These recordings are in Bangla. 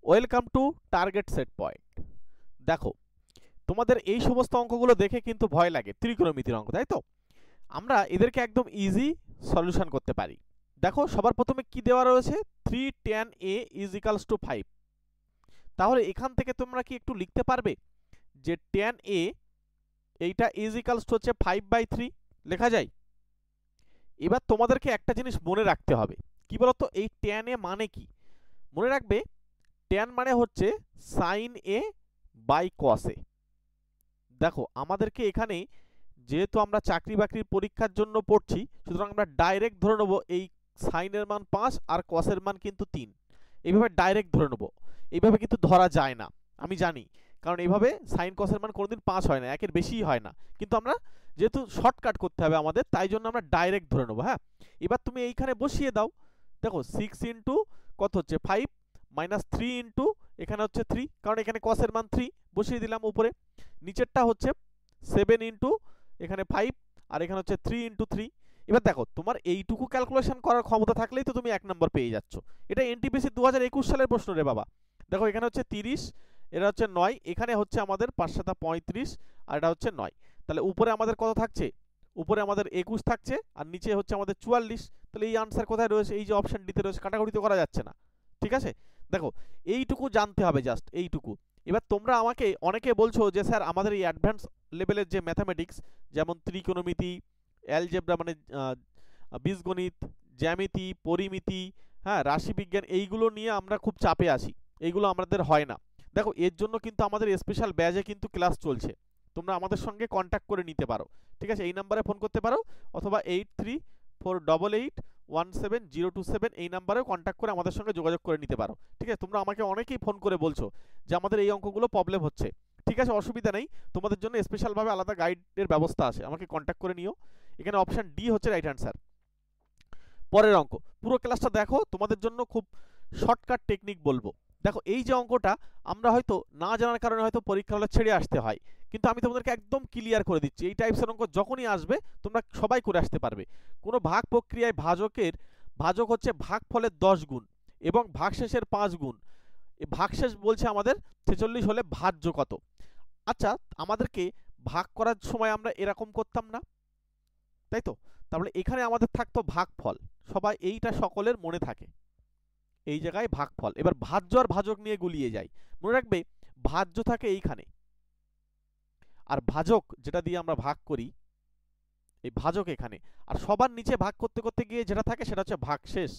Welcome to target set point. দেখো, তোমাদের এই সমস্ত অঙ্কগুলো দেখে কিন্তু ভয় লাগে, ত্রিকোণমিতির অঙ্ক, তাই তো? আমরা এদেরকে একদম ইজি সলিউশন করতে পারি। দেখো, সবার প্রথমে কি দেওয়া রয়েছে, 3 tan a is equals two 5। তাহলে এখান থেকে তোমরা কি একটু লিখতে পারবে যে tan a এইটা ইজ ইকালস টু হচ্ছে 5/3? লেখা যায়? এবার তোমাদেরকে একটা জিনিস মনে রাখতে হবে, কি বলতো, এই tan a মানে কি? মনে রাখবে, tan মানে হচ্ছে sin a by cos a। দেখো, আমাদেরকে এখানে যেহেতু আমরা চাকরি বাকরির পরীক্ষার জন্য পড়ছি, সুতরাং আমরা ডাইরেক্ট ধরে নেবো এই সাইনের মান 5 আর কসের মান কিন্তু 3। এইভাবে ডাইরেক্ট ধরে নেবো, এইভাবে কিন্তু ধরা যায় না, আমি জানি, কারণ এইভাবে সাইন কসের মান কোনোদিন 5 হয় না, একের বেশিই হয় না। কিন্তু আমরা যেহেতু শর্টকাট করতে হবে আমাদের, তাই জন্য আমরা ডাইরেক্ট ধরে নেবো। হ্যাঁ, এবার তুমি এইখানে বসিয়ে দাও। দেখো, 6 ইন্টু কত হচ্ছে 5 মাইনাস 3 ইন্টু এখানে হচ্ছে 3, কারণ এখানে কসের মান 3 বসিয়ে দিলাম উপরে। নিচেরটা হচ্ছে 7 ইন্টু এখানে 5 আর এখানে হচ্ছে 3 ইন্টু 3। এবার দেখো, তোমার এইটুকু ক্যালকুলেশন করার ক্ষমতা থাকলেই তো তুমি 1 নম্বর পেয়ে যাচ্ছ। এটা এনটিপিসি 2021 সালের প্রশ্ন রে বাবা। দেখো, এখানে হচ্ছে 30, এটা হচ্ছে 9, এখানে হচ্ছে আমাদের 5 7 35 আর এটা হচ্ছে 9। তাহলে উপরে আমাদের কত থাকছে? উপরে আমাদের 21 থাকছে আর নিচে হচ্ছে আমাদের 44। তাহলে এই আনসার কোথায় রয়েছে? এই যে অপশন ডিতে রয়েছে, কাটাকুটি তো করা যাচ্ছে না। ঠিক আছে, দেখো, এইটুকু জানতে হবে, জাস্ট এইটুকু। এবার তোমরা আমাকে অনেকে বলছো যে স্যার আমাদের এই অ্যাডভান্স লেভেলের যে ম্যাথামেটিক্স, যেমন ত্রিকোণমিতি, অ্যালজেব্রা মানে বীজগণিত, জ্যামিতি, পরিমিতি, হ্যাঁ, রাশিবিজ্ঞান, এইগুলো নিয়ে আমরা খুব চাপে আছি, এইগুলো আমাদের হয় না। দেখো, এর জন্য কিন্তু আমাদের স্পেশাল ব্যাচে কিন্তু ক্লাস চলছে, তোমরা আমাদের সঙ্গে কন্ট্যাক্ট করে নিতে পারো। ঠিক আছে, এই নাম্বারে ফোন করতে পারো, অথবা 8348817027 এই নাম্বারেও কন্ট্যাক্ট করে আমাদের সঙ্গে যোগাযোগ করে নিতে পারো। ঠিক আছে, তোমরা আমাকে অনেকেই ফোন করে বলছো যে আমাদের এই অঙ্কগুলো প্রবলেম হচ্ছে। ঠিক আছে, অসুবিধা নেই, তোমাদের জন্য স্পেশালভাবে আলাদা গাইডের ব্যবস্থা আছে, আমাকে কন্ট্যাক্ট করে নিও। এখানে অপশন ডি হচ্ছে রাইট অ্যান্সার। পরের অঙ্ক, পুরো ক্লাসটা দেখো, তোমাদের জন্য খুব শর্টকাট টেকনিক বলবো। দেখো, এই যে অঙ্কটা, আমরা হয়তো না জানার কারণে হয়তো পরীক্ষা হলে ছেড়ে আসতে হয়, কিন্তু আমি তোমাদেরকে একদম ক্লিয়ার করে দিচ্ছি, এই টাইপসের অঙ্ক যখনই আসবে তোমরা সবাই করে আসতে পারবে। কোনো ভাগ প্রক্রিয়ায় ভাজক হচ্ছে ভাগফলের 10 গুণ এবং ভাগশেষের 5 গুণ। ভাগশেষ বলছে আমাদের 46 হলে ভাজ্য কত? আচ্ছা, আমাদেরকে ভাগ করার সময় আমরা এরকম করতাম না, তাই তো? তাহলে এখানে আমাদের থাকতো ভাগফল, সবাই এইটা সকলের মনে থাকে, এই জায়গায় ভাগফল। এবার ভাজ্য আর ভাজক নিয়ে গুলিয়ে যায়। মনে রাখবে, ভাজ্য থাকে এইখানে, আর ভাজক যেটা দিয়ে আমরা ভাগ করি, এই ভাজক এখানে, আর সবার নিচে ভাগ করতে করতে গিয়ে যেটা থাকে সেটা হচ্ছে ভাগশেষ।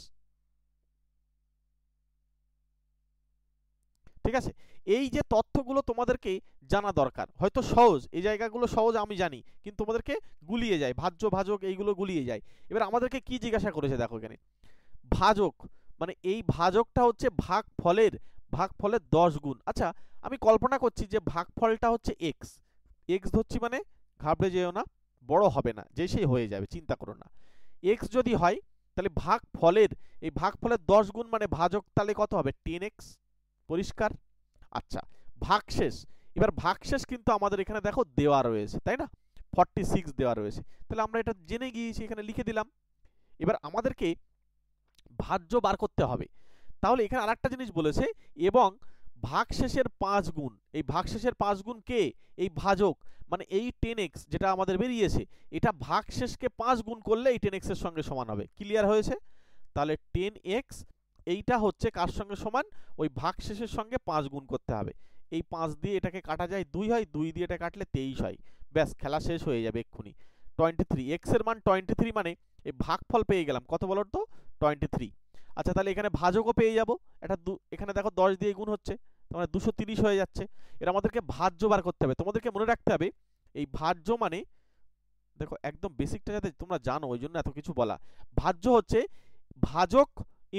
ঠিক আছে, এই যে তথ্যগুলো তোমাদেরকে জানা দরকার, হয়তো সহজ, এই জায়গাগুলো সহজ আমি জানি, কিন্তু তোমাদেরকে গুলিয়ে যায়, ভাজ্য ভাজক এইগুলো গুলিয়ে যায়। এবার আমাদেরকে কি জিজ্ঞাসা করেছে, দেখো এখানে ভাজক, মানে এই ভাজকটা হচ্ছে ভাগফলের 10 গুণ। আচ্ছা, আমি কল্পনা করছি যে ভাগফলটা হচ্ছে এক্স, এক্স ধরছি, মানে ঘাবড়ে যেও না, বড় হবে না, যে সেই হয়ে যাবে, চিন্তা করো না। এক্স যদি হয়, তাহলে ভাগফলের 10 গুণ মানে ভাজক, তাহলে কত হবে? 10x। পরিষ্কার? আচ্ছা, ভাগশেষ, এবার ভাগশেষ কিন্তু আমাদের এখানে দেখো দেওয়া রয়েছে, তাই না? 46 দেওয়া রয়েছে, তাহলে আমরা এটা জেনে গিয়েছি, এখানে লিখে দিলাম। এবার আমাদেরকে ভাজ্য বার করতে হবে। তাহলে এখানে আরেকটা জিনিস বলেছে, এবং ভাগশেষের 5 গুণ, এই ভাগশেষের 5 গুণ কে? এই ভাজক, মানে এই 10x যেটা আমাদের বেরিয়েছে, এটা ভাগশেষকে 5 গুণ করলে এই 10x এর সঙ্গে সমান হবে। ক্লিয়ার হয়েছে? তাহলে 10x এইটা হচ্ছে কার সঙ্গে সমান? ওই ভাগশেষের সঙ্গে 5 গুণ করতে হবে। এই 5 দিয়ে এটাকে কাটা যায়, 2 হয়, 2 দিয়ে এটা কাটলে 23 হয়। ব্যাস, খেলা শেষ হয়ে যাবে এক্ষুনি। 23, x এর মান 23, মানে এই ভাগফল পেয়ে গেলাম, কত বলো তো? 23। আচ্ছা, তাহলে এখানে ভাজকও পেয়ে যাব, এটা এখানে দেখো 10 দিয়ে গুণ হচ্ছে, মানে 230 হয়ে যাচ্ছে। এর আমাদেরকে ভাজ্য বার করতে হবে। তোমাদেরকে মনে রাখতে হবে, এই ভাজ্য মানে, দেখো একদম বেসিকটা যাতে তোমরা জানো, ওই জন্য এত কিছু বলা। ভাজ্য হচ্ছে ভাজক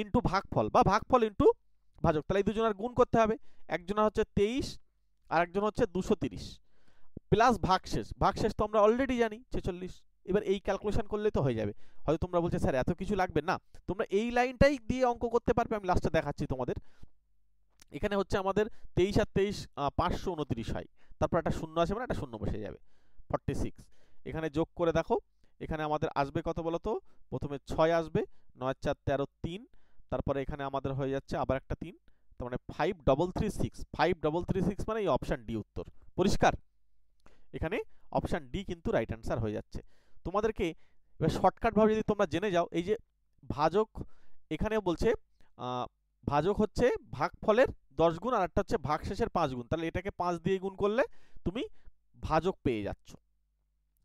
ইন্টু ভাগফল, বা ভাগফল ইন্টু ভাজক, তাহলে এই দুজনের গুণ করতে হবে। একজনের হচ্ছে 23 আর একজন হচ্ছে 230, প্লাস ভাগশেষ, ভাগশেষ তো আমরা অলরেডি জানি 46। এবার এই ক্যালকুলেশন করলে তো হয়ে যাবে। হয়তো তোমরা বলছো স্যার এত কিছু লাগবে না, তোমরা এই লাইনটাই দিয়ে অঙ্ক করতে পারবে, আমি লাস্টে দেখাচ্ছি তোমাদের। এখানে হচ্ছে আমাদের 23 আর 23 529 হয়, তারপর একটা শূন্য আছে, মানে একটা শূন্য বসে যাবে, 46। এখানে যোগ করে দেখো, এখানে আমাদের আসবে কত বলো তো? প্রথমে 6 আসবে, 9 4 13 3, তারপরে এখানে আমাদের হয়ে যাচ্ছে আবার একটা 3, তার মানে 5336 মানে এই অপশন ডি উত্তর। পরিষ্কার? এখানে অপশন ডি কিন্তু রাইট অ্যান্সার হয়ে যাচ্ছে। তোমাদেরকে এবার শর্টকাট ভাবে যদি তোমরা জেনে যাও, এই যে ভাজক, এখানেও বলছে ভাজক হচ্ছে ভাগফলের 10 গুণ, আর একটা হচ্ছে ভাগশেষের 5 গুণ, তাহলে এটাকে 5 দিয়ে গুণ করলে তুমি ভাজক পেয়ে যাচ্ছ।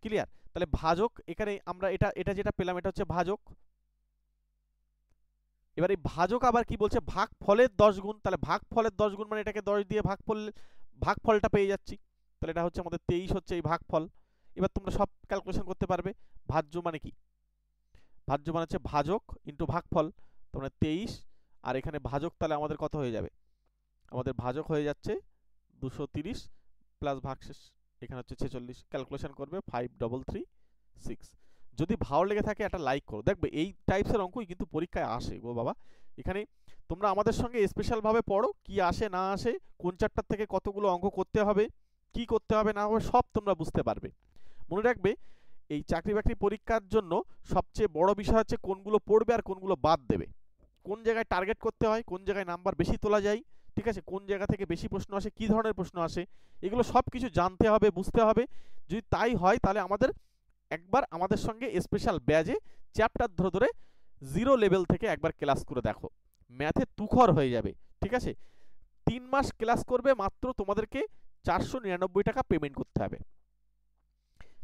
ক্লিয়ার? তাহলে ভাজক, এখানে আমরা এটা যেটা পেলাম এটা হচ্ছে ভাজক। এবার এই ভাজক আবার কি বলছে, ভাগফলের 10 গুণ, তাহলে ভাগফলের 10 গুণ মানে এটাকে 10 দিয়ে ভাগফলটা পেয়ে যাচ্ছি, তাহলে এটা হচ্ছে আমাদের 23 হচ্ছে এই ভাগফল। এবার তোমরা সব ক্যালকুলেশন করতে পারবে। ভাজ্য মানে কি, ভাজ্য মানে হচ্ছে ভাজক ইন্টু ভাগফল, তার মানে 23, আর এখানে ভাজক তাহলে আমাদের কত হয়ে যাবে, আমাদের ভাজক হয়ে যাচ্ছে 230 প্লাস ভাগশেষ এখানে হচ্ছে 46। ক্যালকুলেশন করবে 5336। যদি ভালো লেগে থাকে একটা লাইক করো, দেখবে এই টাইপসের অঙ্কই কিন্তু পরীক্ষায় আসে গো বাবা। এখানে তোমরা আমাদের সঙ্গে স্পেশালভাবে পড়ো, কি আসে না আসে, কোন চ্যাপ্টার থেকে কতগুলো অঙ্ক করতে হবে, কি করতে হবে না হবে, সব তোমরা বুঝতে পারবে। মনে রাখবে এই চাকরি বাকরি পরীক্ষার জন্য সবচেয়ে বড় বিষয় হচ্ছে কোনগুলো পড়বে আর কোনগুলো বাদ দেবে, কোন জায়গায় টার্গেট করতে হয়, কোন জায়গায় নাম্বার বেশি তোলা যায়, ঠিক আছে, কোন জায়গা থেকে বেশি প্রশ্ন আসে, কি ধরনের প্রশ্ন আসে, এগুলো সব কিছু জানতে হবে, বুঝতে হবে। যদি তাই হয় তাহলে একবার আমাদের সঙ্গে স্পেশাল ব্যাচে চ্যাপ্টার ধরে ধরে 0 লেভেল থেকে একবার ক্লাস করে দেখো, ম্যাথে তুখর হয়ে যাবে। ঠিক আছে, 3 মাস ক্লাস করবে, মাত্র তোমাদেরকে 499 টাকা পেমেন্ট করতে হবে।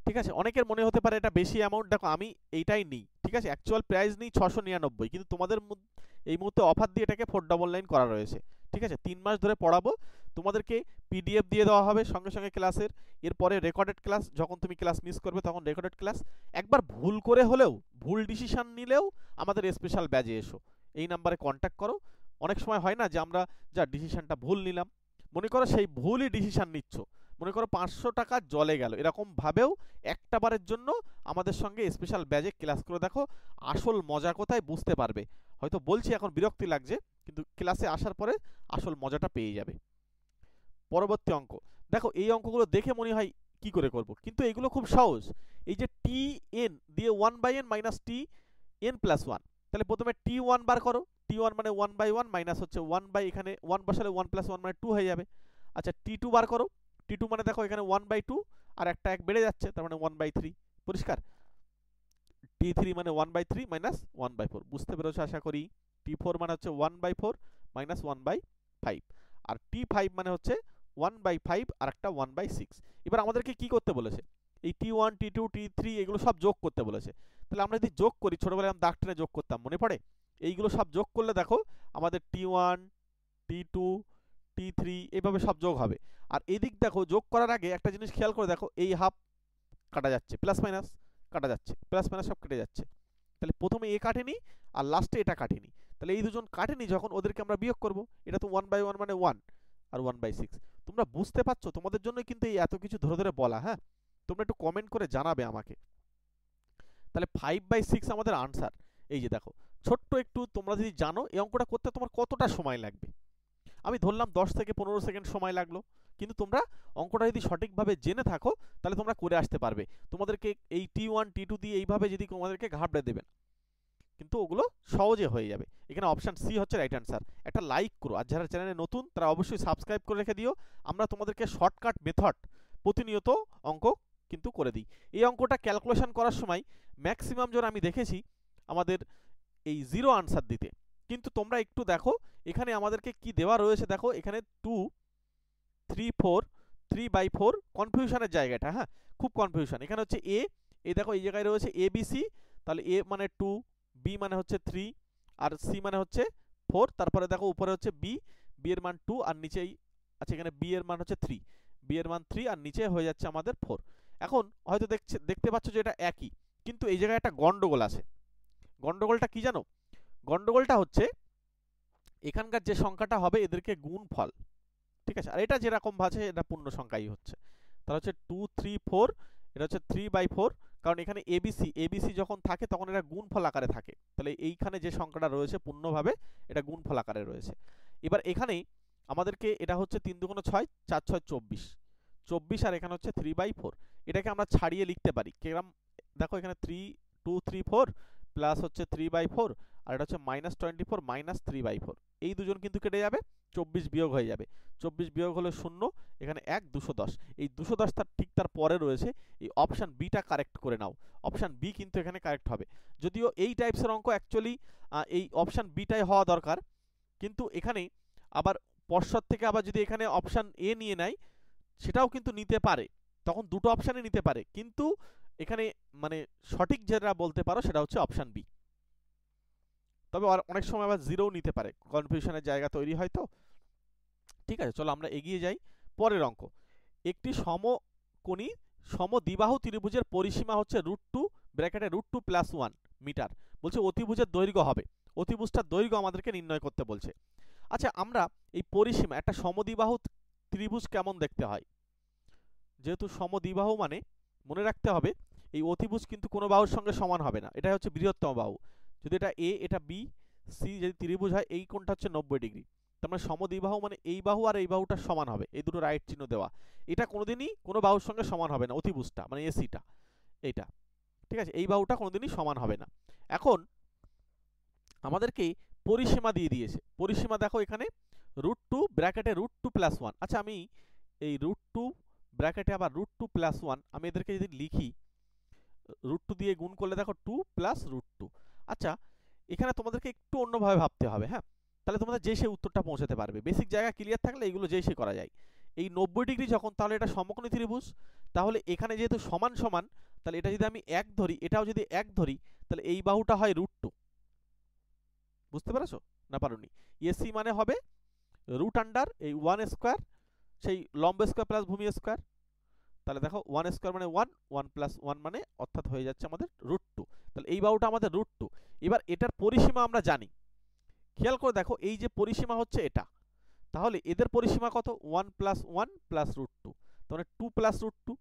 ঠিক আছে, অনেকের মনে হতে পারে এটা বেশি অ্যামাউন্ট, দেখো আমি এইটাই নিই, ঠিক আছে, অ্যাকচুয়াল প্রাইস নিই 699, কিন্তু তোমাদের এই মুহূর্তে অফার দিয়ে এটাকে 499 করা রয়েছে। ঠিক আছে, 3 মাস ধরে পড়াবো, তোমাদেরকে পিডিএফ দিয়ে দেওয়া হবে সঙ্গে সঙ্গে ক্লাসের, এরপরে রেকর্ডেড ক্লাস, যখন তুমি ক্লাস মিস করবে তখন রেকর্ডেড ক্লাস। একবার ভুল করে হলেও, ভুল ডিসিশন নিলেও আমাদের স্পেশাল ব্যাচে এসো, এই নাম্বারে কন্ট্যাক্ট করো। অনেক সময় হয় না যে আমরা যা ডিসিশনটা ভুল নিলাম, মনে করো সেই ভুলই ডিসিশন নিচ্ছ, মনে করো 500 টাকা জলে গেল, এরকম ভাবেও একটা বারের জন্য আমাদের সঙ্গে স্পেশাল ব্যাচে ক্লাস করে দেখো, আসল মজা কোথায় বুঝতে পারবে। হয়তো বলছি এখন বিরক্তি লাগছে, কিন্তু ক্লাসে আসার পরে আসল মজাটা পেয়ে যাবে। পরবর্তী অঙ্ক দেখো, এই অঙ্কগুলো দেখে মনে হয় কি করে করব, কিন্তু এগুলো খুব সহজ। এই যে টি এন দিয়ে 1/n minus T N plus 1, তাহলে প্রথমে t1 বার করো, t1 মানে 1/1 মাইনাস হচ্ছে 1 এখানে 1 বসালে 1 + 1 মানে 2 হয়ে যাবে। আচ্ছা t2 বার করো, t2 মানে দেখো এখানে 1/2 আর একটা 1 বেড়ে যাচ্ছে, তার মানে 1/3। পরিষ্কার? t3 মানে 1/3 মাইনাস 1/4, বুঝতে পেরেছো আশা করি। t4 মানে হচ্ছে 1/4 মাইনাস 1/5, আর t5 মানে হচ্ছে 1/5 আর একটা 1/6। এবার আমাদেরকে কি করতে বলেছে, এই t1 t2 t3 এগুলো সব যোগ করতে বলেছে। তাহলে আমরা যদি যোগ করি, ছোটবেলায় আমরা দাগ টেনে যোগ করতাম, মনে পড়ে? এইগুলো সব যোগ করলে দেখো আমাদের t1 t2 t3 এইভাবে সব যোগ হবে। আর এদিক দেখো, যোগ করার আগে একটা জিনিস খেয়াল করে দেখো, এই হাফ কাটা যাচ্ছে, প্লাস মাইনাস কাটা যাচ্ছে, প্লাস মাইনাস সব কেটে যাচ্ছে, তাহলে প্রথমে এ কাটেনি আর লাস্টে এটা কাটেনি, তাহলে এই দুজন কাটেনি যখন, ওদেরকে আমরা বিয়োগ করব। এটা তো 1/1 মানে 1 আর 1/6। তোমরা বুঝতে পারছো? তোমাদের জন্য কিন্তু এই এত কিছু ধরে ধরে বলা। হ্যাঁ, তোমরা একটু কমেন্ট করে জানাবে আমাকে। তাহলে 5/6 আমাদের আনসার। এই যে দেখো, ছোট্ট একটু তোমরা যদি জানো এই অঙ্কটা করতে তোমার কতটা সময় লাগবে, আমি ধরলাম 10 থেকে 15 সেকেন্ড সময় লাগলো, কিন্তু তোমরা অঙ্কটা যদি সঠিকভাবে জেনে থাকো তাহলে তোমরা করে আসতে পারবে। তোমাদেরকে এই t1 t2 দিয়ে এইভাবে যদি তোমাদেরকে ঘাবড়ে দেবেন, কিন্তু ওগুলো সহজে হয়ে যাবে। এখানে অপশন সি হচ্ছে রাইট অ্যান্সার। একটা লাইক করো, আর যারা চ্যানেলে নতুন তারা অবশ্যই সাবস্ক্রাইব করে রেখে দিও। আমরা তোমাদেরকে শর্টকাট মেথড প্রতিনিয়ত অঙ্ক কিন্তু করে দিই। এই অঙ্কটা ক্যালকুলেশন করার সময় ম্যাক্সিমাম জন আমি দেখেছি আমাদের এই জিরো আনসার দিতে, কিন্তু তোমরা একটু দেখো এখানে আমাদেরকে কি দেওয়া রয়েছে, দেখো এখানে 2 3 4 3/4, কনফিউশনের জায়গাটা, হ্যাঁ খুব কনফিউশন। এখানে হচ্ছে এ দেখো এই জায়গায় রয়েছে এ বি সি, তাহলে এ মানে 2, বি মানে হচ্ছে 3, আর সি মানে হচ্ছে 4, তারপরে দেখো উপরে হচ্ছে বি, বি এর মান 2 আর নিচেই আচ্ছা এখানে বি এর মান হচ্ছে 3, বি এর মান 3 আর নিচে হয়ে যাচ্ছে আমাদের 4। এখন হয়তো দেখতে পাচ্ছ যে এটা একই, কিন্তু এই জায়গায় একটা গন্ডগোল আছে। গন্ডগোলটা কি জানো? গন্ডগোলটা হচ্ছে এখানকার যে সংখ্যাটা হবে এদেরকে গুণফল, ঠিক আছে, আর এটা যেরকম ভাছে এটা পূর্ণ সংখ্যাই হচ্ছে, তাহলে হচ্ছে 2 3 4, এটা হচ্ছে 3/4, কারণ এখানে এবিসি যখন থাকে তখন এটা গুণফল আকারে থাকে, তাহলে এইখানে যে সংখ্যাটা রয়েছে পূর্ণভাবে এটা গুণফল আকারে রয়েছে। এবার এখানে আমাদেরকে এটা হচ্ছে 3 2 6 4 6 24, 24 আর এখানে হচ্ছে 3/4, এটাকে আমরা ছাড়িয়ে লিখতে পারি কিরকম, দেখো এখানে 3 2 3 4 প্লাস হচ্ছে 3/4 আর এটা হচ্ছে -24 -3/4, এই দুজন কিন্তু কেটে যাবে, 24 বিয়োগ হয়ে যাবে, 24 বিয়োগ হলে 0, এখানে 1 210, এই 210 তার ঠিক তার পরে রয়েছে, এই অপশান বিটা কারেক্ট করে নাও, অপশান বি কিন্তু এখানে কারেক্ট হবে। যদিও এই টাইপসের অঙ্ক অ্যাকচুয়ালি এই অপশান বিটাই হওয়া দরকার, কিন্তু এখানে আবার পশ্চাৎ থেকে আবার যদি এখানে অপশান এ নিয়ে নেয় সেটাও কিন্তু নিতে পারে, তখন দুটো অপশানে নিতে পারে, কিন্তু এখানে মানে সঠিক যেটা বলতে পারো সেটা হচ্ছে অপশান বি। তবে অনেক সময় আবার জিরোও নিতে পারে, কনফিউশনের জায়গা তৈরি হয় তো। ঠিক আছে, চলো আমরা এগিয়ে যাই। পরের অঙ্ক, একটি সমকোণী সমদ্বিবাহু ত্রিভুজের পরিসীমা হচ্ছে √2 ব্র্যাকেটে √2 + 1 মিটার, বলছে অতিভুজের দৈর্ঘ্য হবে, অতিভুজটার দৈর্ঘ্য আমাদেরকে নির্ণয় করতে বলছে। আচ্ছা, আমরা এই পরিসীমা, একটা সমদ্বিবাহু ত্রিভুজ কেমন দেখতে হয়, যেহেতু সমদ্বিবাহু মানে মনে রাখতে হবে এই অতিভুজ কিন্তু কোনো বাহুর সঙ্গে সমান হবে না, এটা হচ্ছে বৃহত্তম বাহু, যদি এটা এ এটা বি সি যদি ত্রিভুজ হয় এই কোণটা হচ্ছে 90 ডিগ্রি, তার মানে সমদ্বিবাহু মানে এই বাহু আর এই বাহুটা সমান হবে, এই দুটো রাইট চিহ্ন দেওয়া, এটা কোনোদিনই কোনো বাহুর সঙ্গে সমান হবে না, অতিভুজটা মানে এসিটা এইটা, ঠিক আছে, এই বাহুটা কোনোদিনই সমান হবে না। এখন আমাদেরকে পরিসীমা দিয়ে দিয়েছে, পরিসীমা দেখো এখানে √2 ব্র্যাকেটে √2 + 1, আচ্ছা আমি এই √2 ব্র্যাকেটে আবার √2 + 1 আমি এদেরকে যদি লিখি, √2 দিয়ে গুণ করলে দেখো 2 + √2, আচ্ছা এখানে তোমাদেরকে একটু অন্যভাবে ভাবতে হবে, হ্যাঁ, তাহলে তোমাদের যে সেই উত্তরটা পৌঁছাতে পারবে, বেসিক জায়গা ক্লিয়ার থাকলে এগুলো যেই সে করা যায়। এই 90 ডিগ্রি যখন, তাহলে এটা সমকোণী ত্রিভুজ, তাহলে এখানে যেহেতু সমান সমান, তাহলে এটা যদি আমি 1 ধরি, এটাও যদি 1 ধরি, তাহলে এই বাহুটা হয় √2, বুঝতে পেরেছো না পারোনি? এসি মানে হবে √, এই 1² সেই লম্ব স্কয়ার প্লাস ভূমি স্কয়ার, তাহলে দেখো 1² মানে 1, 1 + 1 মানে অর্থাৎ হয়ে যাচ্ছে আমাদের √2, তাহলে এই বাহুটা আমাদের √2। এবার এটার পরিসীমা আমরা জানি, খেয়াল করে দেখো এই যে পরিসীমা হচ্ছে এটা, তাহলে এদের পরিসীমা কত, 1 + 1 + √2, তাহলে 2 + √2।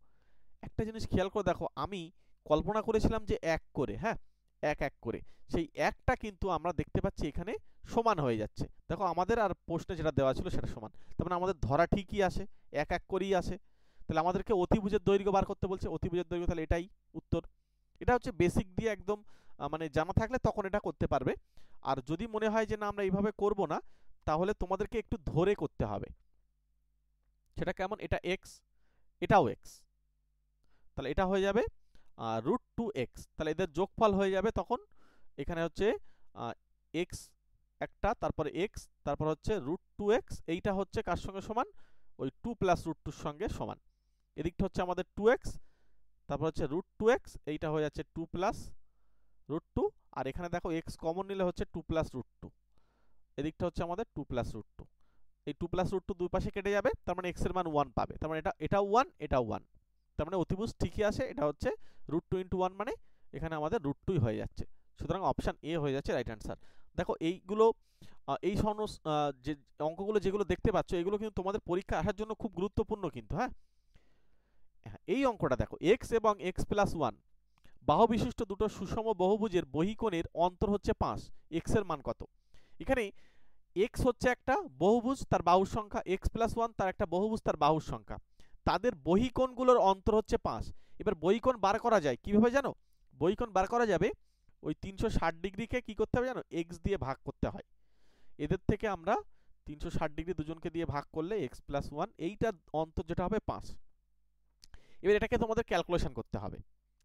একটা জিনিস খেয়াল করে দেখো, আমি কল্পনা করেছিলাম যে 1 করে, হ্যাঁ 1 1 করে, সেই একটা কিন্তু আমরা দেখতে পাচ্ছি এখানে সমান হয়ে যাচ্ছে, দেখো আমাদের আর প্রশ্নে যেটা দেওয়া ছিল সেটা সমান, তার মানে আমাদের ধরা ঠিকই আসে, 1 1 করেই আসে, তাহলে আমাদেরকে অতিভুজের দৈর্ঘ্য বার করতে বলছে, অতিভুজের দৈর্ঘ্য, তাহলে এটাই উত্তর। এটা হচ্ছে বেসিক দিয়ে একদম মানে জানা থাকলে তখন এটা করতে পারবে, আর যদি মনে হয় যে না আমরা এইভাবে করব না, তাহলে তোমাদেরকে একটু ধরে করতে হবে, সেটা কেমন, এটা x এটাও x, তাহলে এটা হয়ে যাবে √2x, তাহলে এদের যোগফল হয়ে যাবে তখন, এখানে হচ্ছে x একটা, তারপরে x, তারপর হচ্ছে √2x, এইটা হচ্ছে কার সঙ্গে সমান, ওই 2 + √2 সঙ্গে সমান, এদিকটা হচ্ছে আমাদের 2x, তারপর হচ্ছে √2x, এইটা হয়ে যাচ্ছে 2 + √2, আর এখানে দেখো x কমন নিলে হচ্ছে 2 + √2, এদিকটা হচ্ছে আমাদের 2 + √2, এই 2 + √2 দুই পাশে কেটে যাবে, তার মানে x এর মান 1 পাবে, তার মানে এটাও 1 এটাও 1, তার মানে অতিভুজ ঠিকই আছে, এটা হচ্ছে √2 × 1 মানে এখানে আমাদের √2ই হয়ে যাচ্ছে, সুতরাং অপশান এ হয়ে যাচ্ছে রাইট অ্যান্সার। দেখো এইগুলো এই যে অঙ্কগুলো যেগুলো দেখতে পাচ্ছ, এগুলো কিন্তু তোমাদের পরীক্ষা আসার জন্য খুব গুরুত্বপূর্ণ কিন্তু, হ্যাঁ। এই অঙ্কটা দেখো, x এবং x + 1 বাহু বিশিষ্ট দুটো সুষম বহুভুজের বহিকোণের অন্তর হচ্ছে 5, x এর মান কত? এখানে x হচ্ছে একটা বহুভুজ, তার বাহুর সংখ্যা, x + 1 তার একটা বহুভুজ, তার বাহুর সংখ্যা, তাদের বহিকোণগুলোর অন্তর হচ্ছে 5। এবার বহিকোণ বার করা যায় কিভাবে জানো? বহিকোণ বার করা যাবে ওই 360 ডিগ্রিকে কি করতে হবে জানো, x দিয়ে ভাগ করতে হয়, এদের থেকে আমরা 360 ডিগ্রি দুজনকে দিয়ে ভাগ করলে x + 1 এইটার অন্তর যেটা হবে 5। এবার এটাকে তোমাদের ক্যালকুলেশন করতে হবে,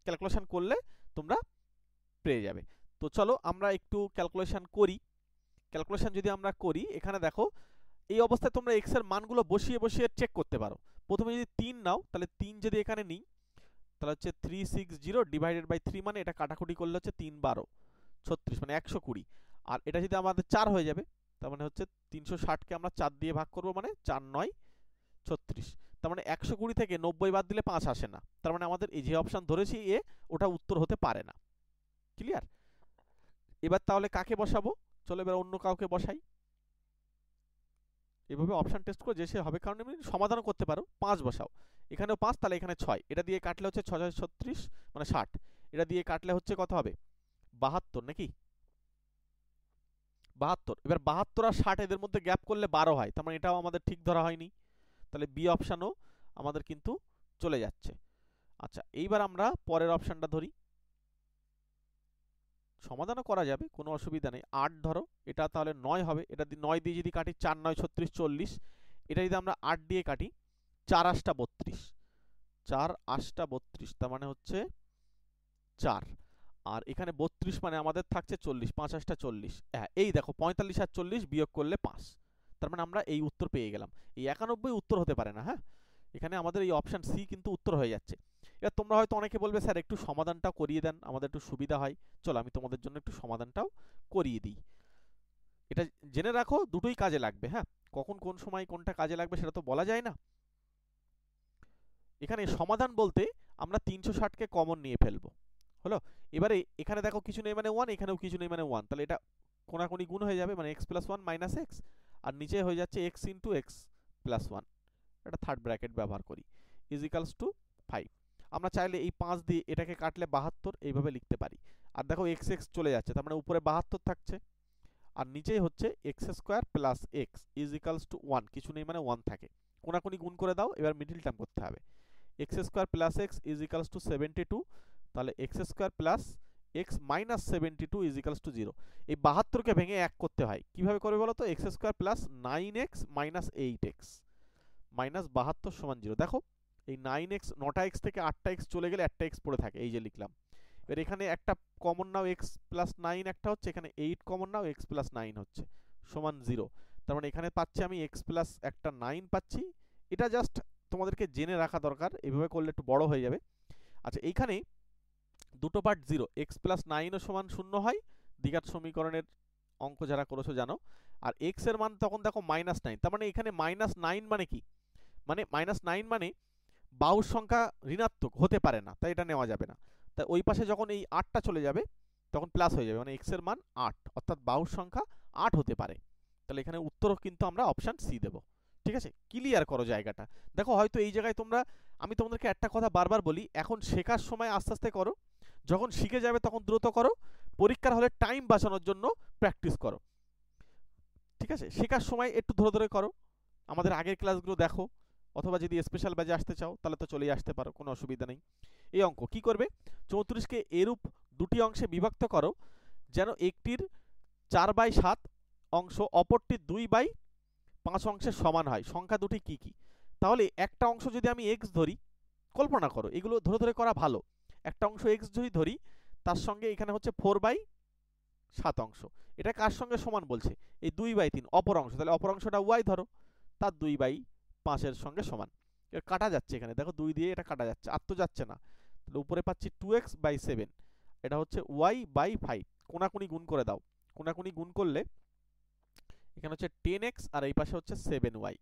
ক্যালকুলেশন করলে তোমরা পেয়ে যাবে। তো চলো আমরা একটু ক্যালকুলেশন করি। ক্যালকুলেশন যদি আমরা করি, এখানে দেখো এই অবস্থায় তোমরা x এর মানগুলো বসিয়ে বসিয়ে চেক করতে পারো। প্রথমে যদি 3 নাও, তাহলে 3 যদি এখানে নিই, তাহলে হচ্ছে 360 ডিভাইডেড বাই 3 মানে এটা কাটাকুটি করলে হচ্ছে 3 12 36 মানে 120, আর এটা যদি আমাদের 4 হয়ে যাবে, তার মানে হচ্ছে 360 কে আমরা 4 দিয়ে ভাগ করব, মানে 4 9 36, তার মানে 120 থেকে 90 বাদ দিলে 5 আসে না, তার মানে আমাদের এই যে অপশন ধরেছি এ, ওটা উত্তর হতে পারে না। ক্লিয়ার? এবার তাহলে কাকে বসাবো, চলো এবার অন্য কাউকে বসাই, এভাবে অপশন টেস্ট করে যে সে হবে, কারণ এমনি সমাধানও করতে পারো। 5 বসাও, এখানেও 5, তাহলে এখানে 6, এটা দিয়ে কাটলে হচ্ছে 6 6 36 মানে 60, এটা দিয়ে কাটলে হচ্ছে কত হবে, 72 নাকি 72। এবার 72 আর 60 এদের মধ্যে গ্যাপ করলে 12 হয়, তার মানে এটাও আমাদের ঠিক ধরা হয়নি, তাহলে বি অপশানও আমাদের কিন্তু চলে যাচ্ছে। আচ্ছা এইবার আমরা পরের অপশানটা ধরি, সমাধানও করা যাবে, কোনো অসুবিধা নেই। 8 ধরো, এটা তাহলে 9 হবে, এটা 9 দিয়ে যদি কাটি 4 9 36 40, এটা যদি আমরা 8 দিয়ে কাটি 4 8 32, 4 8 32, তার মানে হচ্ছে 4, আর এখানে 32 মানে আমাদের থাকছে 40, 5 8 40, হ্যাঁ এই দেখো 45 আর 40 বিয়োগ করলে 5, তার মানে আমরা এই উত্তর পেয়ে গেলাম। এই 91 উত্তর হতে পারে না, হ্যাঁ এখানে আমাদের এই অপশন সি কিন্তু উত্তর হয়ে যাচ্ছে। এবার তোমরা হয়তো অনেকে বলবে স্যার একটু সমাধানটাও করিয়ে দেন, আমাদের একটু সুবিধা হয়। চলো আমি তোমাদের জন্য একটু সমাধানটাও করিয়ে দিই। এটা জেনে রাখো দুটোই কাজে লাগবে, হ্যাঁ কখন কোন সময় কোনটা কাজে লাগবে সেটা তো বলা যায় না। এখানে সমাধান বলতে আমরা 360 কে কমন নিয়ে ফেলবো, হলো। এবারে এখানে দেখো কিছু নেই মানে 1, এখানেও কিছু নেই মানে 1, তাহলে এটা কোনাকুনি গুণ হয়ে যাবে, মানে x + 1 - x, আর নিচে হয়ে যাচ্ছে x * x + 1, এটা থার্ড ব্র্যাকেট ব্যবহার করি, = 5। আমরা চাইলে এই 5 দিয়ে এটাকে কাটলে 72 এইভাবে লিখতে পারি। আর দেখো x x চলে যাচ্ছে, তার মানে উপরে 72 থাকছে, আর নিচেই হচ্ছে x² + x = 1, কিছু নেই মানে 1 থাকে, কোনাকুনি গুণ করে দাও। এবার মিডল টার্ম করতে হবে, x² + x = 72, তাহলে x² + x - 72 = 0। এই 72 কে ভেঙে 1 করতে হয়, কিভাবে করবে বলো তো, x² + 9x - 8x -72 = 0। দেখো এই 9x 9টা x থেকে 8টা x চলে গেলে একটা x পড়ে থাকে, এই যে লিখলাম। এবার এখানে একটা কমন নাও, x + 9 একটা হচ্ছে, এখানে 8 কমন নাও, x + 9 হচ্ছে সমান 0। তার মানে এখানে পাচ্ছি আমি x + একটা 9 পাচ্ছি। এটা জাস্ট তোমাদেরকে জেনে রাখা দরকার, এইভাবে করলে একটু বড় হয়ে যাবে। আচ্ছা এইখানে দুটো পার্ট 0, x + 9 ও সমান 0 হয়, দ্বিঘাত সমীকরণের অঙ্ক যারা করেছো জানো। আর x এর মান তখন দেখো -9, তার মানে এখানে -9 মানে কি, মানে -9 মানে বাহুর সংখ্যা ঋণাত্মক হতে পারে না, তাই এটা নেওয়া যাবে না। তাই ওই পাশে যখন এই 8টা চলে যাবে তখন প্লাস হয়ে যাবে, মানে x এর মান 8, অর্থাৎ বাহুর সংখ্যা 8 হতে পারে। তাহলে এখানে উত্তরও কিন্তু আমরা অপশন সি দেব। ঠিক আছে, ক্লিয়ার করো জায়গাটা। দেখো হয়তো এই জায়গায় তোমরা, আমি তোমাদেরকে একটা কথা বারবার বলি, এখন শেখার সময় আস্তে আস্তে করো, যখন শিখে যাবে তখন দ্রুত করো, পরীক্ষার হলে টাইম বাঁচানোর জন্য প্র্যাকটিস করো। ঠিক আছে, শেখার সময় একটু ধরে ধরে করো, আমাদের আগের ক্লাসগুলো দেখো, অথবা যদি স্পেশাল ব্যাচে আসতে চাও তাহলে তো চলেই আসতে পারো, কোনো অসুবিধা নেই। এই অঙ্ক কি করবে, 34কে এরূপ দুটি অংশে বিভক্ত করো যেন একটির 4/7 অংশ অপরটির 2/5 অংশের সমান হয়, সংখ্যা দুটি কি কি। তাহলে একটা অংশ যদি আমি x ধরি, কল্পনা করো, এগুলো ধরে ধরে করা ভালো, একটা অংশ x যদি ধরি, তার সঙ্গে এখানে হচ্ছে 4/7 অংশ, এটা কার সঙ্গে সমান বলছে, এই 2/3 অপর অংশ, তাহলে অপর অংশটা y ধরো, তার 2/5 এর সঙ্গে সমান। এর কাটা যাচ্ছে, এখানে দেখো 2 দিয়ে এটা কাটা যাচ্ছে, আর তো যাচ্ছে না, তাহলে উপরে পাচ্ছি 2x/7, এটা হচ্ছে y/5, কোনাকুনি গুণ করে দাও, কোনাকুনি গুণ করলে এখানে হচ্ছে 10x আর এই পাশে হচ্ছে 7y,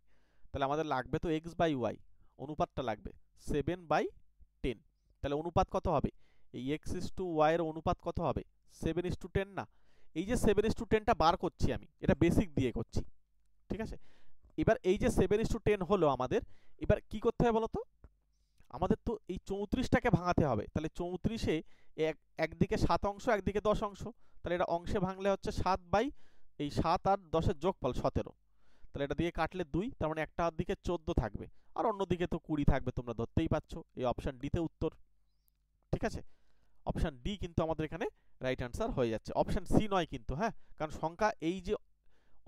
তাহলে আমাদের লাগবে তো x/y, অনুপাতটা লাগবে 7/10, তাহলে অনুপাত কত হবে, এই x/y এর অনুপাত কত হবে, 7:10 না। এই যে 7:10টা বার করছি আমি, এটা বেসিক দিয়ে করছি, ঠিক আছে। এবার এই যে 7:10 হলো আমাদের, এবার কি করতে হবে বলতো, আমাদের তো এই 34টাকে ভাঙাতে হবে, তাহলে 34-এ একদিকে 7 অংশ একদিকে 10 অংশ, তাহলে এটা অংশে ভাঙলে হচ্ছে 7 এই 7 আর 10 এর যোগফল 17, তাহলে এটা দিয়ে কাটলে 2, তার মানে একটা দিকে 14 থাকবে আর অন্যদিকে তো 20 থাকবে, তোমরা ধরতেই পাচ্ছ, এই অপশন ডি তে উত্তর। ঠিক আছে, অপশন ডি কিন্তু আমাদের এখানে রাইট অ্যান্সার হয়ে যাচ্ছে, অপশন সি নয় কিন্তু, হ্যাঁ কারণ সংখ্যা এই যে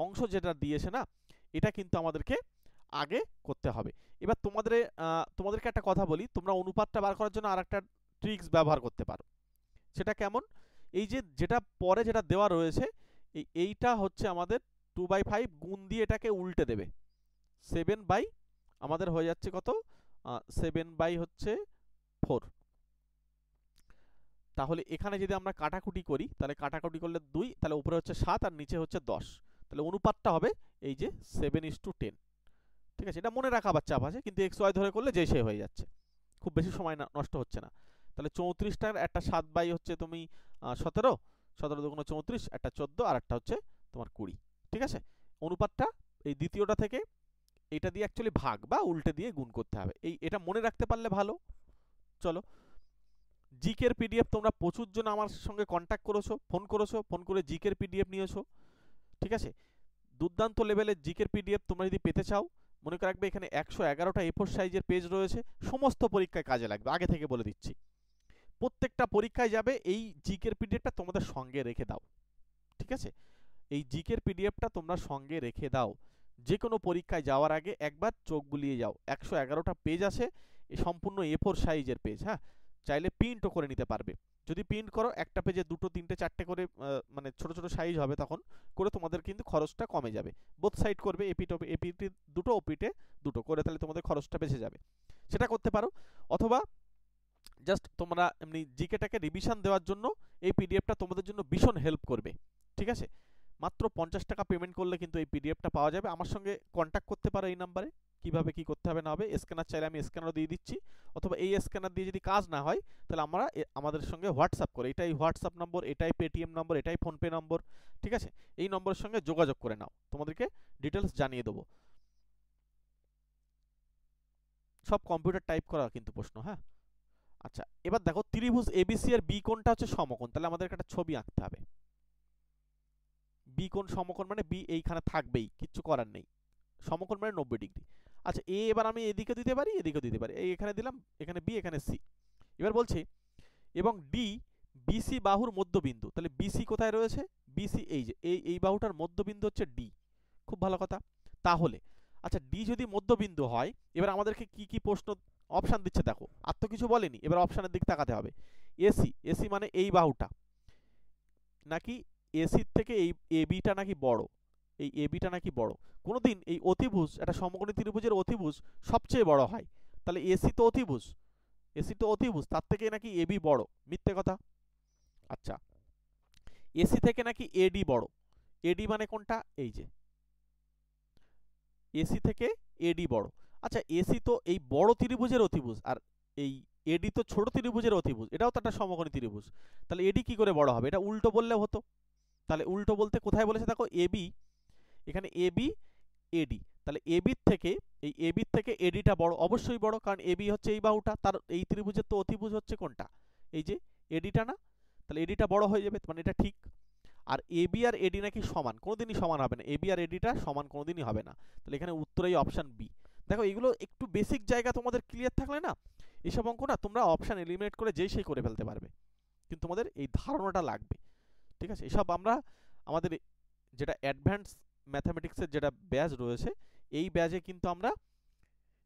অংশ যেটা দিয়েছে না, এটা কিন্তু আমাদেরকে আগে করতে হবে। এবার তোমাদেরকে একটা কথা বলি, তোমরা অনুপাতটা বার করার জন্য আরেকটা ট্রিক্স ব্যবহার করতে পারো। সেটা কেমন, এই যে যেটা পরে যেটা দেওয়া রয়েছে, এইটা হচ্ছে আমাদের 2/5 গুণ দিয়ে এটাকে উল্টে দেবে, 7 আমাদের হয়ে যাচ্ছে কত, 7/4। তাহলে এখানে যদি আমরা কাটাকুটি করি, তাহলে কাটাকুটি করলে 2, তাহলে উপরে হচ্ছে 7 আর নিচে হচ্ছে 10, তাহলে অনুপাতটা হবে এই যে 7:10। ঠিক আছে, এটা মনে রাখা আবার চাপ আছে, কিন্তু x y ধরে করলে যে সে হয়ে যাচ্ছে, খুব বেশি সময় নষ্ট হচ্ছে না। তাহলে 34টার একটা 7 হচ্ছে তুমি 17, 17 দুগুণ 34, একটা 14 আর একটা হচ্ছে তোমার 20। ঠিক আছে, অনুপাতটা এই দ্বিতীয়টা থেকে এটা দিয়ে অ্যাকচুয়ালি ভাগ বা উল্টে দিয়ে গুণ করতে হবে, এটা মনে রাখতে পারলে ভালো। চলো, জিকের পিডিএফ তোমরা প্রচুর জন আমার সঙ্গে কন্ট্যাক্ট করেছো, ফোন করে জিকের পিডিএফ নিয়েছো। ঠিক আছে, দুর্দান্ত লেভেলের জিকের পিডিএফ তোমরা যদি পেতে চাও, মনে রাখবে এখানে 111টা A4 সাইজের পেজ রয়েছে, সমস্ত পরীক্ষায় কাজে লাগবে, আগে থেকে বলে দিচ্ছি। প্রত্যেকটা পরীক্ষায় যাবে এই জিকের পিডিএফটা তোমাদের সঙ্গে রেখে দাও, ঠিক আছে? এই জিকের পিডিএফটা তোমরা সঙ্গে রেখে দাও, যে কোনো পরীক্ষায় যাওয়ার আগে একবার চোখ বুলিয়ে যাও। 111টা পেজ আছে, সম্পূর্ণ A4 সাইজের পেজ, হ্যাঁ, চাইলে প্রিন্টও করে নিতে পারবে। যদি প্রিন্ট করো একটা পেজে 2, 3, 4টে করে মানে ছোট ছোট সাইজ হবে, তখন করে তোমাদের কিন্তু খরচটা কমে যাবে। বোথ সাইড করবে, এপিটে দুটো, ওপিটে দুটো করে, তাহলে তোমাদের খরচটা বেঁচে যাবে। সেটা করতে পারো। অথবা জাস্ট তোমরা এমনি জিকেটাকে রিভিশন দেওয়ার জন্য এই পিডিএফটা তোমাদের জন্য ভীষণ হেল্প করবে, ঠিক আছে? মাত্র 50 টাকা পেমেন্ট করলে কিন্তু এই পিডিএফটা পাওয়া যাবে। আমার সঙ্গে কন্ট্যাক্ট করতে পারো এই নাম্বারে, কিভাবে কি করতে হবে না হবে। স্ক্যানার চাইলে আমি স্ক্যানারও দিয়ে দিচ্ছি, অথবা এই স্ক্যানার দিয়ে যদি কাজ না হয় তাহলে আমরা আমাদের সঙ্গে হোয়াটসঅ্যাপ করে, এটাই হোয়াটসঅ্যাপ নম্বর, এটাই পেটিএম নম্বর, এটাই ফোনপে নম্বর, ঠিক আছে? এই নম্বরের সঙ্গে যোগাযোগ করে নাও, তোমাদেরকে ডিটেলস জানিয়ে দেবো। সব কম্পিউটার টাইপ করা কিন্তু প্রশ্ন, হ্যাঁ। আচ্ছা, এবার দেখো ত্রিভুজ এবিসি এর বি কোণটা হচ্ছে সমকোণ, তাহলে আমাদেরকে একটা ছবি আঁকতে হবে। বি কোণ সমকোণ মানে বি এইখানে থাকবেই, কিচ্ছু করার নেই। সমকোণ মানে 90 ডিগ্রি। আচ্ছা, এ এবার আমি এদিকে দিতে পারি, এদিকে দিতে পারি। এই এখানে দিলাম, এখানে বি, এখানে সি। এবার বলছে এবং ডি বিসি বাহুর মধ্যবিন্দু, তাহলে বিসি কোথায় রয়েছে? বিসি এই যে এই বাহুটার মধ্যবিন্দু হচ্ছে ডি। খুব ভালো কথা। তাহলে আচ্ছা, ডি যদি মধ্যবিন্দু হয়, এবার আমাদেরকে কি কি প্রশ্ন অপশান দিচ্ছে দেখো, আর তো কিছু বলেনি। এবার অপশানের দিক তাকাতে হবে। এসি, এসি মানে এই বাহুটা, নাকি এসির থেকে এই এবিটা নাকি বড়, এই এবিটা নাকি বড়। কোনোদিন এই অতিভুজ, একটা সমকোণী ত্রিভুজের অতিভুজ সবচেয়ে বড় হয়, তাহলে এসি তো অতিভুজ, এসি তো অতিভুজ, তার থেকে নাকি এবি বড়, মিথ্যে কথা। আচ্ছা, এসি থেকে নাকি এডি বড়, এডি মানে কোনটা? এই যে এসি থেকে এডি বড়। আচ্ছা, এসি তো এই বড় ত্রিভুজের অতিভুজ, আর এই এডি তো ছোট ত্রিভুজের অতিভুজ, এটাও তো একটা সমকোণী ত্রিভুজ, তাহলে এডি কি করে বড় হবে? এটা উল্টো বললে হতো। তাহলে উল্টো বলতে কোথায় বলেছে দেখো, এবি, এখানে এবি এডি, তাহলে এবির থেকে এই এবির থেকে এডিটা বড়, অবশ্যই বড়, কারণ এবি হচ্ছে এই বাহুটা, তার এই ত্রিভুজের তো অতিভুজ হচ্ছে কোনটা? এই যে এডিটা না, তাহলে এডিটা বড় হয়ে যাবে, মানে এটা ঠিক। আর এবি আর এডি নাকি সমান, কোনোদিনই সমান হবে না, এবি আর এডিটা সমান কোনোদিনই হবে না, তাহলে এখানে উত্তরেই অপশান বি। দেখো এগুলো একটু বেসিক জায়গা তোমাদের ক্লিয়ার থাকলে না, এইসব অঙ্ক না তোমরা অপশান এলিমিনেট করে যেই সেই করে ফেলতে পারবে, কিন্তু তোমাদের এই ধারণাটা লাগবে, ঠিক আছে? এসব আমরা আমাদের যেটা অ্যাডভান্স ম্যাথামেটিক্সের যেটা ব্যাচ রয়েছে, এই ব্যাচে কিন্তু আমরা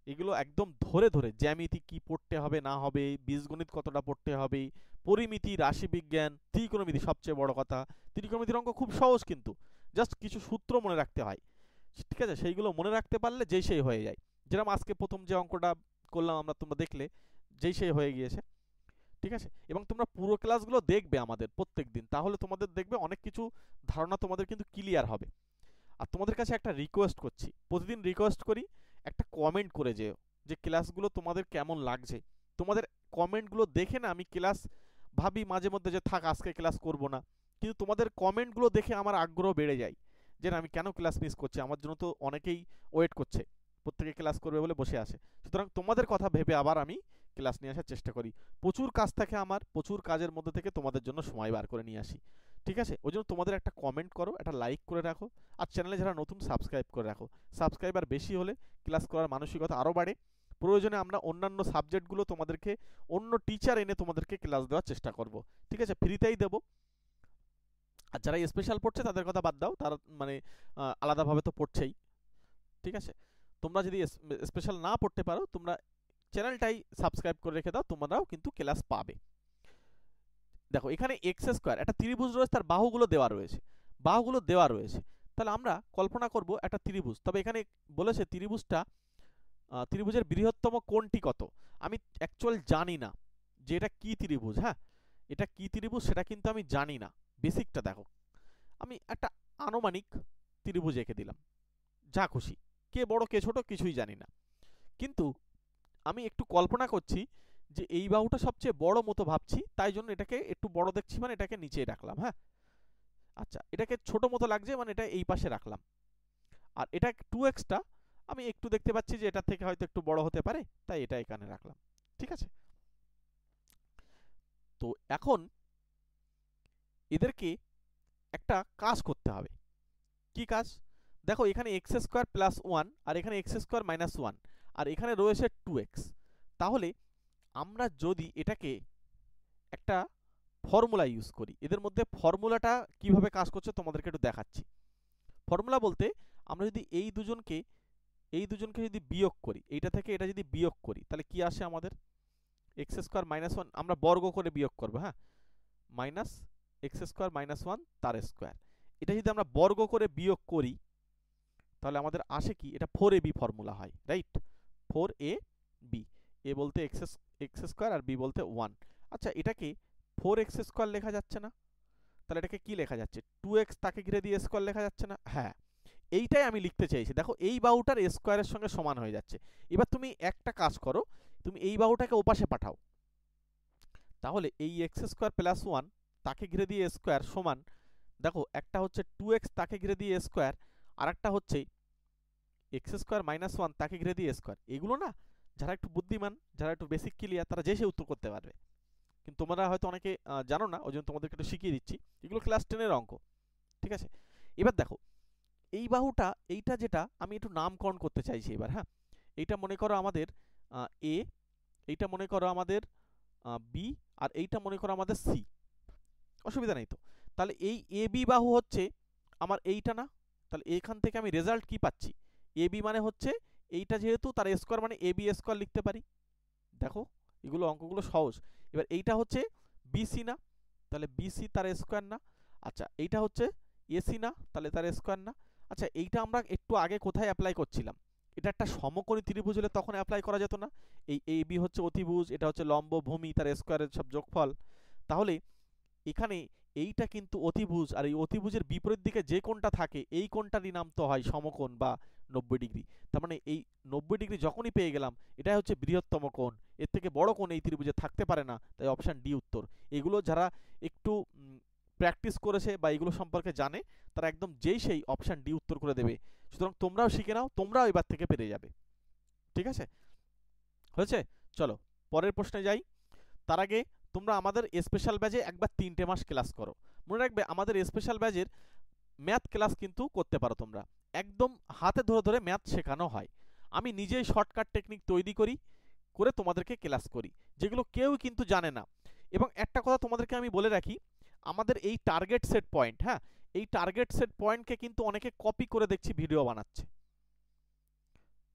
এগুলো একদম ধরে ধরে, জ্যামিতি কি পড়তে হবে না হবে, বীজগণিত কতটা পড়তে হবে, পরিমিতি, রাশিবিজ্ঞান, ত্রিকোণমিতি, সবচেয়ে বড় কথা। ত্রিকোণমিতির অঙ্ক খুব সহজ, কিন্তু জাস্ট কিছু সূত্র মনে রাখতে হয়, ঠিক আছে? সেইগুলো মনে রাখতে পারলে যেই সেই হয়ে যায়। যেরকম আজকে প্রথম যে অঙ্কটা করলাম আমরা, তোমরা দেখলে যেই সেই হয়ে গিয়েছে, ঠিক আছে? এবং তোমরা পুরো ক্লাসগুলো দেখবে আমাদের প্রত্যেক দিন, তাহলে তোমাদের দেখবে অনেক কিছু ধারণা তোমাদের কিন্তু ক্লিয়ার হবে। আর তোমাদের কাছে একটা রিকোয়েস্ট করছি, প্রতিদিন রিকোয়েস্ট করি, একটা কমেন্ট করে যেও যে ক্লাসগুলো তোমাদের কেমন লাগছে। তোমাদের কমেন্টগুলো দেখে না আমি ক্লাস ভাবি মাঝে মধ্যে যে থাক আজকে ক্লাস করব না, কিন্তু তোমাদের কমেন্টগুলো দেখে আমার আগ্রহ বেড়ে যায় যে না, আমি কেন ক্লাস মিস করছি, আমার জন্য তো অনেকেই ওয়েট করছে, প্রত্যেকে ক্লাস করবে বলে বসে আছে। সুতরাং তোমাদের কথা ভেবে আবার আমি ক্লাস নিয়ে আসার চেষ্টা করি। প্রচুর কাজ থাকে আমার, প্রচুর কাজের মধ্যে থেকে তোমাদের জন্য সময় বার করে নিয়ে আসি, ঠিক আছে? ওই জন্য তোমাদের একটা কমেন্ট করো, একটা লাইক করে রাখো, আর চ্যানেলে যারা নতুন সাবস্ক্রাইব করে রাখো। সাবস্ক্রাইবার বেশি হলে ক্লাস করার মানসিকতা আরও বাড়ে। প্রয়োজনে আমরা অন্যান্য সাবজেক্টগুলো তোমাদেরকে অন্য টিচার এনে তোমাদেরকে ক্লাস দেওয়ার চেষ্টা করব, ঠিক আছে? ফ্রিতেই দেবো। আর যারা স্পেশাল পড়ছে তাদের কথা বাদ দাও, তারা মানে আলাদাভাবে তো পড়ছেই, ঠিক আছে? তোমরা যদি স্পেশাল না পড়তে পারো, তোমরা চ্যানেলটাই সাবস্ক্রাইব করে রেখে দাও, তোমরাও কিন্তু ক্লাস পাবে। দেখো এখানে এক্স স্কোয়ার, একটা ত্রিভুজ রয়েছে, তার বাহুগুলো দেওয়া রয়েছে, বাহুগুলো দেওয়া রয়েছে। তাহলে আমরা কল্পনা করব একটা ত্রিভুজ, তবে এখানে বলেছে ত্রিভুজটা, ত্রিভুজের বৃহত্তম কোণটি কত। আমি অ্যাকচুয়াল জানি না যে এটা কি ত্রিভুজ, হ্যাঁ, এটা কি ত্রিভুজ সেটা কিন্তু আমি জানি না। বেসিকটা দেখো, আমি একটা আনুমানিক ত্রিভুজ এঁকে দিলাম, যা খুশি, কে বড় কে ছোট কিছুই জানি না, কিন্তু আমি একটু কল্পনা করছি যে এই বাহুটা সবচেয়ে বড় মতো ভাবছি, তাই জন্য এটাকে একটু বড় দেখছি, মানে এটাকে নিচে রাখলাম, হ্যাঁ। আচ্ছা, এটাকে ছোট মতো লাগছে, মানে এটা এই পাশে রাখলাম। আর এটা 2x-টা আমি একটু দেখতে পাচ্ছি যে এটা থেকে হয়তো একটু বড় হতে পারে, তাই এটা এখানে রাখলাম, ঠিক আছে? তো এখন এদেরকে একটা কাজ করতে হবে। কি কাজ? দেখো এখানে এক্স স্কোয়ার প্লাস 1, আর এখানে এক্স স্কোয়ার মাইনাস 1, আর এখানে রয়েছে 2x। তাহলে আমরা যদি এটাকে একটা ফর্মুলা ইউজ করি। এদের মধ্যে ফর্মুলাটা কিভাবে কাজ করছে তোমাদেরকে একটু দেখাচ্ছি। ফর্মুলা বলতে আমরা যদি এই দুজনকে যদি বিয়োগ করি, এইটা থেকে এটা যদি বিয়োগ করি, তাহলে কি আসে আমাদের? এক্স স্কোয়ার মাইনাস ওয়ান, আমরা বর্গ করে বিয়োগ করবো, হ্যাঁ, minus x square minus one তার স্কোয়ার। এটা যদি আমরা বর্গ করে বিয়োগ করি তাহলে আমাদের আসে কি? এটা 4ab ফর্মুলা হয়, রাইট? 4ab, এ বলতে এক্স স্কোয়ার আর বি বলতে 1। আচ্ছা, এটাকে 4x স্কোয়ার লেখা যাচ্ছে না? তাহলে এটাকে কি লেখা যাচ্ছে? 2x তাকে ঘিরে দিয়ে স্কোয়ার লেখা যাচ্ছে না? হ্যাঁ, এইটাই আমি লিখতে চাইছি। দেখো, এই বাহুটার স্কোয়ারের সঙ্গে সমান হয়ে যাচ্ছে। এবার তুমি একটা কাজ করো, তুমি এই বাহুটাকে ওপাশে পাঠাও। তাহলে এই এক্স স্কোয়ার প্লাস 1 তাকে ঘিরে দিয়ে স্কোয়ার সমান, দেখো একটা হচ্ছে 2x তাকে ঘিরে দিয়ে স্কোয়ার, আর একটা হচ্ছে এক্স স্কোয়ার মাইনাস 1 তাকে ঘিরে দিয়ে স্কোয়ার। এগুলো না, যারা একটু বুদ্ধিমান, যারা একটু বেসিক ক্লিয়ার, তারা যে সে উত্তর করতে পারবে। কিন্তু তোমরা হয়তো অনেকে জানো না, ওই জন্য তোমাদেরকে একটু শিখিয়ে দিচ্ছি। এগুলো ক্লাস 10-এর অঙ্ক, ঠিক আছে? এবার দেখো, এই বাহুটা, এইটা যেটা আমি একটু নামকরণ করতে চাইছি এবার, হ্যাঁ। এইটা মনে করো আমাদের এ, এইটা মনে করো আমাদের বি, আর এইটা মনে করো আমাদের সি। অসুবিধা নেই তো? তাহলে এই এ বি বাহু হচ্ছে আমার এইটা না? তাহলে এখান থেকে আমি রেজাল্ট কি পাচ্ছি? এ বি মানে হচ্ছে এইটা, যেহেতু তার স্কোয়ার মানে এ বি স্কোয়ার লিখতে পারি। দেখো, এগুলো অঙ্কগুলো সহজ। এবার এইটা হচ্ছে বিসি না? তাহলে বিসি তার স্কোয়ার না? আচ্ছা, এইটা হচ্ছে এসি না? তাহলে তার স্কোয়ার না? আচ্ছা, এইটা আমরা একটু আগে কোথায় অ্যাপ্লাই করছিলাম? এটা একটা সমকোণী ত্রিভুজ হলে তখন অ্যাপ্লাই করা যেত না? এই এ বি হচ্ছে অতিভুজ, এটা হচ্ছে লম্ব ভূমি, তার স্কোয়ারের সব যোগফল। তাহলে এখানে এইটা কিন্তু অতিভুজ, আর এই অতিভুজের বিপরীত দিকে যে কোণটা থাকে এই কোণটারই নাম তো হয় সমকোণ বা 90 ডিগ্রি। তার মানে এই 90 ডিগ্রি যখনই পেয়ে গেলাম, এটাই হচ্ছে বৃহত্তম কোণ। এর থেকে বড় কোণ এই ত্রিভুজে থাকতে পারে না, তাই অপশান ডি উত্তর। এগুলো যারা একটু প্র্যাকটিস করেছে বা এগুলো সম্পর্কে জানে, তারা একদম যেই সেই অপশান ডি উত্তর করে দেবে। সুতরাং তোমরাও শিখে নাও, তোমরাও এবার থেকে পেরে যাবে। ঠিক আছে? হয়েছে? চলো পরের প্রশ্নে যাই। তার আগে তোমরা আমাদের স্পেশাল ব্যাচে একবার 3টে মাস ক্লাস করো। মনে রাখবে, আমাদের স্পেশাল ব্যাচের ম্যাথ ক্লাস কিন্তু করতে পারো তোমরা। একদম হাতে ধরে ধরে ম্যাথ শেখানো হয়। আমি নিজেই শর্টকাট টেকনিক তৈরি করে তোমাদেরকে ক্লাস করি, যেগুলো কেউ কিন্তু জানে না। এবং একটা কথা তোমাদেরকে আমি বলে রাখি, আমাদের এই টার্গেট সেট পয়েন্ট, হ্যাঁ, এই টার্গেট সেট পয়েন্টকে কিন্তু অনেকে কপি করে দেখছি ভিডিও বানাচ্ছে।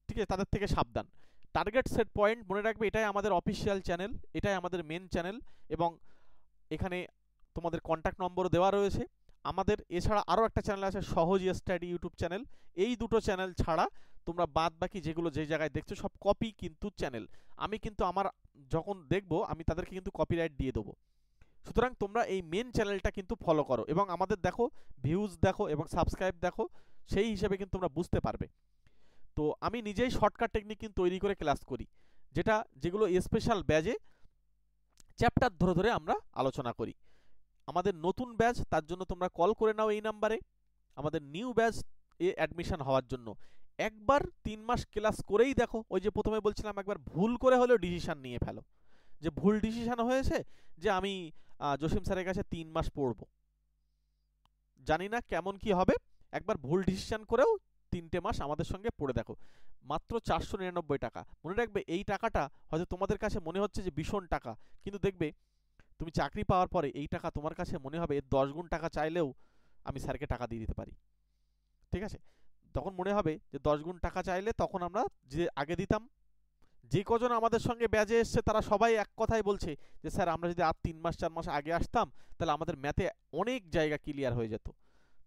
ঠিক আছে? তাদের থেকে সাবধান। টার্গেট সেট পয়েন্ট মনে রাখবে, এটাই আমাদের অফিসিয়াল চ্যানেল, এটাই আমাদের মেন চ্যানেল, এবং এখানে তোমাদের কন্ট্যাক্ট নম্বরও দেওয়া রয়েছে। আমাদের এছাড়া আরও একটা চ্যানেল আছে, সহজ স্টাডি ইউটিউব চ্যানেল। এই দুটো চ্যানেল ছাড়া তোমরা বাদ বাকি যেগুলো যে জায়গায় দেখছো সব কপি কিন্তু চ্যানেল। আমি কিন্তু আমার যখন দেখবো, আমি তাদেরকে কিন্তু কপিরাইট দিয়ে দেবো। সুতরাং তোমরা এই মেন চ্যানেলটা কিন্তু ফলো করো, এবং আমাদের দেখো, ভিউজ দেখো এবং সাবস্ক্রাইব দেখো, সেই হিসেবে কিন্তু তোমরা বুঝতে পারবে। তো আমি নিজেই শর্টকাট টেকনিক কিন্তু তৈরি করে ক্লাস করি, যেগুলো স্পেশাল ব্যাচে চ্যাপ্টার ধরে ধরে আমরা আলোচনা করি। আমাদের নতুন ব্যাচ, তার জন্য তোমরা কল করে নাও এই নাম্বারে। আমাদের নিউ ব্যাচ এ অ্যাডমিশন হওয়ার জন্য একবার 3 মাস ক্লাস করেই দেখো, ওই যে প্রথমে বলছিলাম, একবার ভুল করে হলেও ডিসিশন নিয়ে ফেলো। যে ভুল ডিসিশন হয়েছে যে আমি জসিম স্যারের কাছে 3 মাস পড়বো, জানি না কেমন কি হবে, একবার ভুল ডিসিশন করেও 3টে মাস আমাদের সঙ্গে পড়ে দেখো। মাত্র 499 টাকা। মনে রাখবে, এই টাকাটা হয়তো তোমাদের কাছে মনে হচ্ছে যে ভীষণ টাকা, কিন্তু দেখবে তুমি চাকরি পাওয়ার পরে এই টাকা তোমার কাছে মনে হবে 10 গুণ টাকা চাইলেও আমি স্যারকে টাকা দিয়ে দিতে পারি। ঠিক আছে? তখন মনে হবে যে 10 গুণ টাকা চাইলে তখন আমরা যে আগে দিতাম, যে কজন আমাদের সঙ্গে ব্যাচে এসছে তারা সবাই এক কথাই বলছে যে স্যার, আমরা যদি আর 3 মাস 4 মাস আগে আসতাম, তাহলে আমাদের ম্যাথে অনেক জায়গা ক্লিয়ার হয়ে যেত।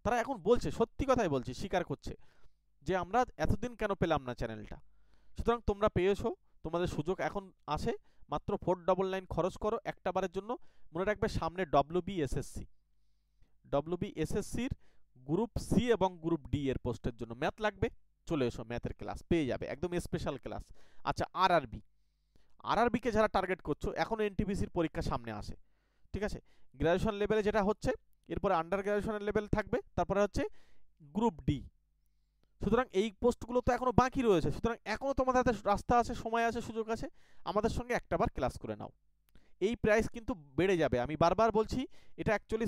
তারা এখন বলছে, সত্যি কথাই বলছে, স্বীকার করছে যে আমরা এতদিন কেন পেলাম না চ্যানেলটা। সুতরাং তোমরা পেয়েছো, তোমাদের সুযোগ এখন আছে। মাত্র 499 খরচ করো একটা বারের জন্য। মনে রাখবে, সামনে ডব্লিউবিএসএসসির গ্রুপ সি এবং গ্রুপ ডি এর পোস্টের জন্য ম্যাথ লাগবে। চলে এসো, ম্যাথের ক্লাস পেয়ে যাবে, একদম স্পেশাল ক্লাস। আচ্ছা, আরআরবি কে যারা টার্গেট করছো, এখন এনটিপিসির পরীক্ষা সামনে আসে। ঠিক আছে? গ্র্যাজুয়েশন লেভেলে যেটা হচ্ছে, এরপরে আন্ডার গ্র্যাজুয়েশনের লেভেল থাকবে, তারপরে হচ্ছে গ্রুপ ডি। সুতরাং এই পোস্টগুলো তো এখনো বাকি রয়েছে। সুতরাং এখনো তোমাদের হাতে রাস্তা আছে, সময় আছে, সুযোগ আছে। আমাদের সঙ্গে একটাবার ক্লাস করে নাও। এই প্রাইস কিন্তু বেড়ে যাবে, আমি বারবার বলছি। এটা অ্যাকচুয়ালি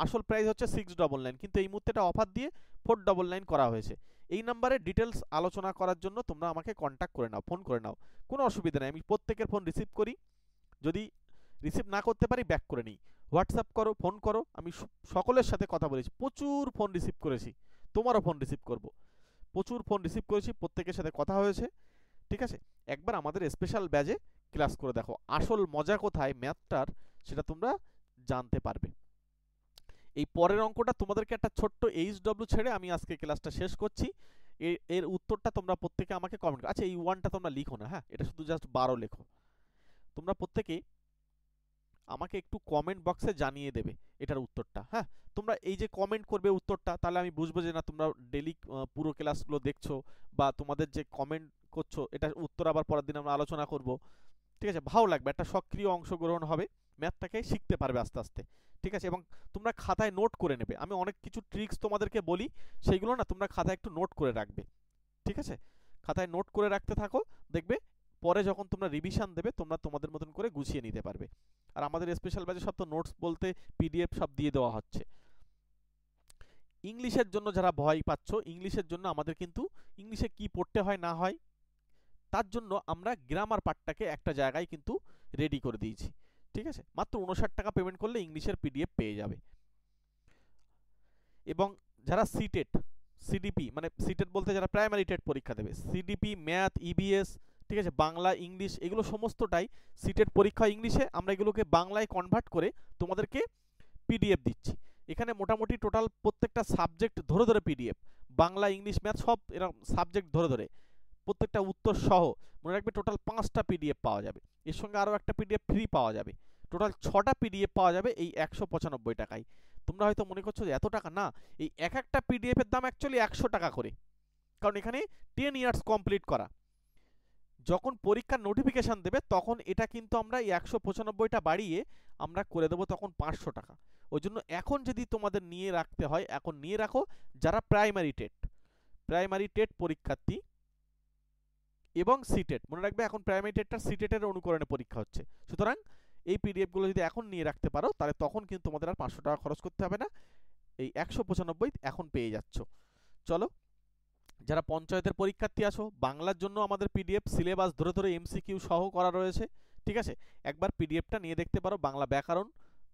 আসল প্রাইস হচ্ছে 699, কিন্তু এই মুহূর্তে এটা অফার দিয়ে 499 করা হয়েছে। এই নাম্বারে ডিটেলস আলোচনা করার জন্য তোমরা আমাকে কন্ট্যাক্ট করে নাও, ফোন করে নাও, কোনো অসুবিধা নেই। আমি প্রত্যেকের ফোন রিসিভ করি। যদি রিসিভ না করতে পারি ব্যাক করে নিই। হোয়াটসঅ্যাপ করো, ফোন করো, আমি সকলের সাথে কথা বলেছি, প্রচুর ফোন রিসিভ করেছি, তোমারও ফোন রিসিভ করব, প্রচুর ফোন রিসিভ করেছি, প্রত্যেকের সাথে কথা হয়েছে। ঠিক আছে, একবার আমাদের স্পেশাল ব্যাচে ক্লাস করে দেখো, আসল মজা কোথায় ম্যাথটার সেটা তোমরা জানতে পারবে। এই পরের অঙ্কটা তোমাদেরকে একটা ছোট্ট HW ছেড়ে আমি আজকে ক্লাসটা শেষ করছি। এর উত্তরটা তোমরা প্রত্যেকে আমাকে কমেন্ট, আচ্ছা এই ওয়ানটা তোমরা লিখো না, হ্যাঁ এটা শুধু জাস্ট 12 লেখো। তোমরা প্রত্যেকে আমাকে একটু কমেন্ট বক্সে জানিয়ে দেবে এটার উত্তরটা। হ্যাঁ, তোমরা এই যে কমেন্ট করবে উত্তরটা, তাহলে আমি বুঝবো যে না তোমরা ডেলি পুরো ক্লাসগুলো দেখছো, বা তোমাদের যে কমেন্ট করছো এটার উত্তর আবার পরের দিন আমরা আলোচনা করব। ঠিক আছে, ভালো লাগবে, একটা সক্রিয় অংশগ্রহণ হবে, ম্যাথটাকে শিখতে পারবে আস্তে আস্তে। ঠিক আছে, এবং তোমরা খাতায় নোট করে নেবে, আমি অনেক কিছু ট্রিক্স তোমাদেরকে বলি, সেইগুলো না তোমরা খাতায় একটু নোট করে রাখবে। ঠিক আছে, খাতায় নোট করে রাখতে থাকো, দেখবে পরে যখন তোমরা রিভিশন দেবে তোমরা তোমাদের মতন করে গুছিয়ে নিতে পারবে। আর আমাদের স্পেশাল ব্যাচে সব তো নোটস বলতে PDF সব দিয়ে দেওয়া হচ্ছে। ইংলিশের জন্য যারা ভয় পাচ্ছ, ইংলিশের জন্য আমাদের কিন্তু ইংলিশে কি পড়তে হয় না হয় তার জন্য আমরা গ্রামার পার্টটাকে একটা জায়গায় কিন্তু রেডি করে দিয়েছি। ঠিক আছে, মাত্র 59 টাকা পেমেন্ট করলে ইংলিশের PDF পেয়ে যাবে। এবং যারা সিটেট সিডিপি মানে সিটেট বলতে যারা প্রাইমারি টেট পরীক্ষা দেবে, সিডিপি, ম্যাথ, EBS, ঠিক আছে, বাংলা, ইংলিশ, এগুলো সমস্তটাই সিটেট পরীক্ষা ইংলিশে, আমরা এগুলোকে বাংলায় কনভার্ট করে তোমাদেরকে PDF দিচ্ছি। এখানে মোটামুটি টোটাল প্রত্যেকটা সাবজেক্ট ধরে ধরে PDF, বাংলা, ইংলিশ, ম্যাথ সব এরকম সাবজেক্ট ধরে ধরে প্রত্যেকটা উত্তর সহ মনে রাখবে টোটাল 5টা PDF পাওয়া যাবে। এর সঙ্গে আরও একটা PDF ফ্রি পাওয়া যাবে, টোটাল 6টা PDF পাওয়া যাবে এই 195 টাকায়। তোমরা হয়তো মনে করছো যে এত টাকা, না, এই এক একটা PDF এর দাম অ্যাকচুয়ালি 100 টাকা করে, কারণ এখানে 10 ইয়ার্স কমপ্লিট করা। যখন পরীক্ষার নোটিফিকেশান দেবে তখন এটা কিন্তু আমরা এই 195টা বাড়িয়ে আমরা করে দেবো তখন 500 টাকা। ওই জন্য এখন যদি তোমাদের নিয়ে রাখতে হয় এখন নিয়ে রাখো, যারা প্রাইমারি টেট পরীক্ষার্থী এবং সিটেট, মনে রাখবে এখন প্রাইমারি টেটটা সিটেটের অনুকরণে পরীক্ষা হচ্ছে, সুতরাং এই PDFগুলো যদি এখন নিয়ে রাখতে পারো তাহলে তখন কিন্তু তোমাদের আর 500 টাকা খরচ করতে হবে না, এই 195 এখন পেয়ে যাচ্ছ। চলো, যারা পঞ্চায়েতের পরীক্ষার্থী আছো, বাংলার জন্য আমাদের PDF সিলেবাস ধরে ধরে MCQ সহ করা রয়েছে। ঠিক আছে, একবার PDFটা নিয়ে দেখতে পারো, বাংলা ব্যাকরণ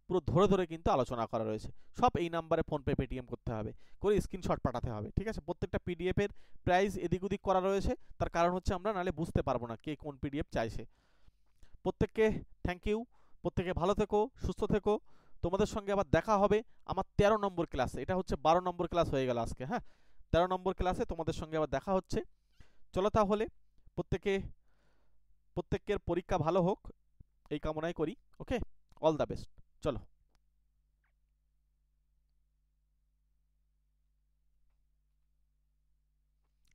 পুরো ধরে ধরে কিন্তু আলোচনা করা রয়েছে। সব এই নাম্বারে ফোনপে, পেটিএম করতে হবে, করে স্ক্রিনশট পাঠাতে হবে। ঠিক আছে, প্রত্যেকটা PDF এর প্রাইস এদিক ওদিক করা রয়েছে, তার কারণ হচ্ছে আমরা নাহলে বুঝতে পারবো না কে কোন PDF চাইছে। প্রত্যেককে থ্যাংক ইউ, প্রত্যেকে ভালো থেকো, সুস্থ থেকো। তোমাদের সঙ্গে আবার দেখা হবে আমার 13 নম্বর ক্লাসে, এটা হচ্ছে 12 নম্বর ক্লাস হয়ে গেল আজকে। হ্যাঁ, 13 নম্বর ক্লাসে তোমাদের সঙ্গে আবার দেখা হচ্ছে। চলো তাহলে, প্রত্যেকের পরীক্ষা ভালো হোক এই কামনাই করি। ওকে, অল দ্য বেস্ট। চলো।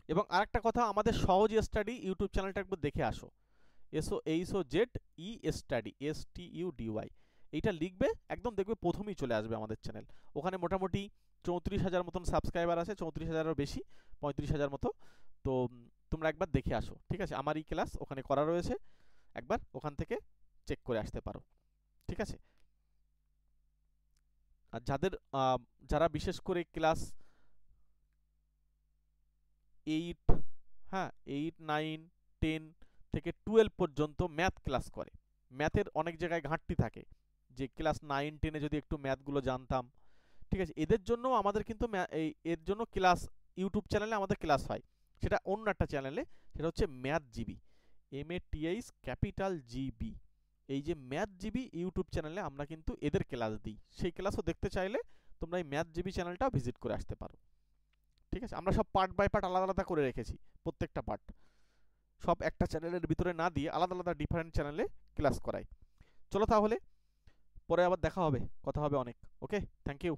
এবং আরেকটা কথা, আমাদের সহজ স্টাডি ইউটিউব চ্যানেলটা একবার দেখে আসো, SOHZE স্টাডি, STUDY, এইটা লিখবে একদম, দেখবে প্রথমেই চলে আসবে আমাদের চ্যানেল। ওখানে মোটামুটি 34,000 মতন সাবস্ক্রাইবার আছে, 34,000-এরও বেশি, 35,000 মতো। তো তোমরা একবার দেখে আসো। ঠিক আছে, আমার এই ক্লাস ওখানে করা রয়েছে, একবার ওখান থেকে চেক করে আসতে পারো। ঠিক আছে, আর যারা বিশেষ করে ক্লাস 8, হ্যাঁ 8, 9, 10 থেকে 12 পর্যন্ত ম্যাথ ক্লাস করে, ম্যাথের অনেক জায়গায় ঘাটতি থাকে, যে ক্লাস 9, 10-এ যদি একটু ম্যাথগুলো জানতাম। ঠিক আছে, এদের জন্য আমাদের কিন্তু এর জন্য ক্লাস ইউটিউব চ্যানেলে আমাদের ক্লাস হয়, সেটা অন্য একটা চ্যানেলে, সেটা হচ্ছে ম্যাথ জিবি, MATH এই যে ম্যাথ জিবি ইউটিউব চ্যানেলে আমরা কিন্তু এদের ক্লাস দিই, সেই ক্লাসও দেখতে চাইলে তোমরা এই ম্যাথ জিবি চ্যানেলটাও ভিজিট করে আসতে পারো। ঠিক আছে, আমরা সব পার্ট বাই পার্ট আলাদা আলাদা করে রেখেছি, প্রত্যেকটা পার্ট সব একটা চ্যানেলের ভিতরে না দিয়ে আলাদা আলাদা ডিফারেন্ট চ্যানেলে ক্লাস করাই। চলো তাহলে, পরে আবার দেখা হবে, কথা হবে অনেক। ওকে, থ্যাংক ইউ।